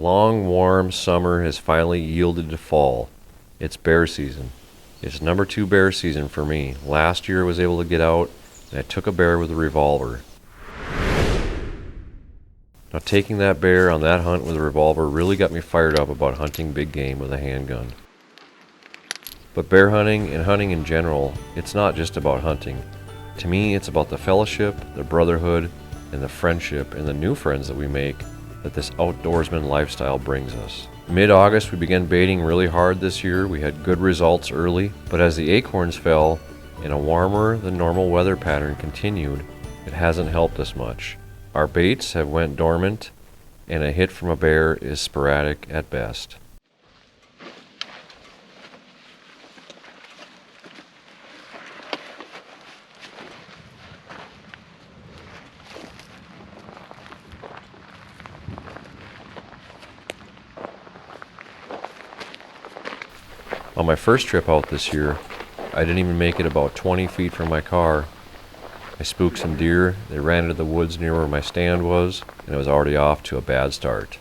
long, warm summer has finally yielded to fall. It's bear season. It's number 2 bear season for me. Last year I was able to get out and I took a bear with a revolver. Now taking that bear on that hunt with a revolver really got me fired up about hunting big game with a handgun. But bear hunting and hunting in general, it's not just about hunting. To me, it's about the fellowship, the brotherhood, and the friendship and the new friends that we make that this outdoorsman lifestyle brings us. Mid-August we began baiting really hard this year. We had good results early, but as the acorns fell and a warmer than normal weather pattern continued, it hasn't helped us much. Our baits have went dormant and a hit from a bear is sporadic at best. On my first trip out this year, I didn't even make it about 20 feet from my car. I spooked some deer, they ran into the woods near where my stand was, and I was already off to a bad start.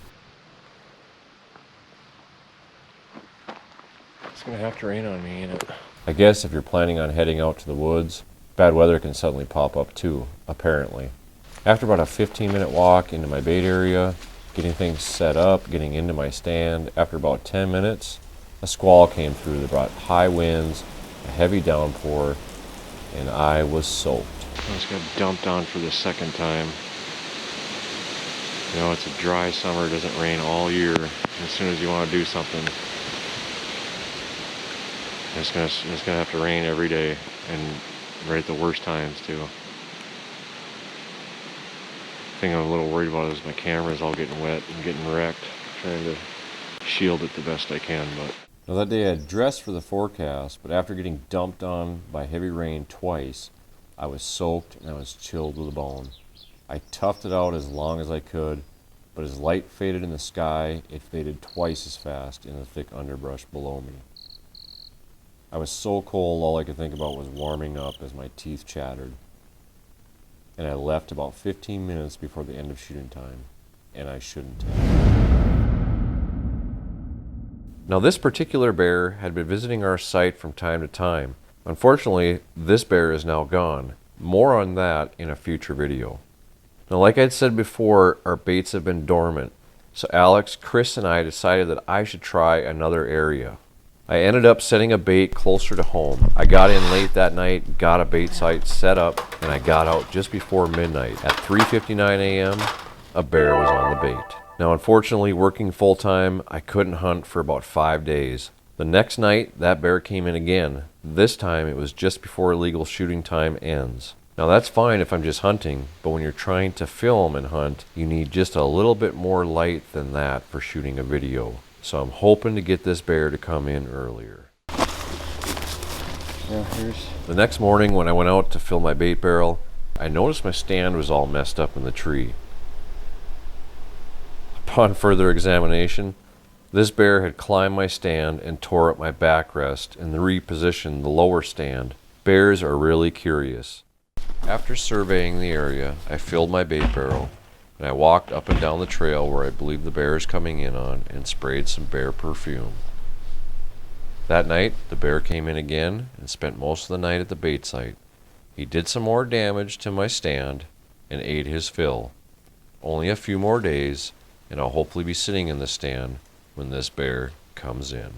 It's gonna have to rain on me, ain't it? I guess if you're planning on heading out to the woods, bad weather can suddenly pop up too, apparently. After about a 15-minute walk into my bait area, getting things set up, getting into my stand, after about 10 minutes, a squall came through that brought high winds, a heavy downpour, and I was soaked. I just got dumped on for the second time. You know, it's a dry summer, it doesn't rain all year. As soon as you want to do something, it's gonna have to rain every day, and right at the worst times too. The thing I'm a little worried about is my camera's all getting wet and getting wrecked. Trying to shield it the best I can, but. Now that day I had dressed for the forecast, but after getting dumped on by heavy rain twice, I was soaked and I was chilled to the bone. I toughed it out as long as I could, but as light faded in the sky, it faded twice as fast in the thick underbrush below me. I was so cold, all I could think about was warming up as my teeth chattered. And I left about 15 minutes before the end of shooting time, and I shouldn't have. Now this particular bear had been visiting our site from time to time. Unfortunately, this bear is now gone. More on that in a future video. Now like I'd said before, our baits have been dormant. So Alex, Chris, and I decided that I should try another area. I ended up setting a bait closer to home. I got in late that night, got a bait site set up, and I got out just before midnight. At 3:59 a.m., a bear was on the bait. Now unfortunately, working full-time, I couldn't hunt for about 5 days. The next night, that bear came in again. This time, it was just before legal shooting time ends. Now that's fine if I'm just hunting, but when you're trying to film and hunt, you need just a little bit more light than that for shooting a video. So I'm hoping to get this bear to come in earlier. The next morning when I went out to fill my bait barrel, I noticed my stand was all messed up in the tree. Upon further examination, this bear had climbed my stand and tore up my backrest and repositioned the lower stand. Bears are really curious. After surveying the area, I filled my bait barrel and I walked up and down the trail where I believe the bear is coming in on and sprayed some bear perfume. That night, the bear came in again and spent most of the night at the bait site. He did some more damage to my stand and ate his fill. Only a few more days, and I'll hopefully be sitting in the stand when this bear comes in.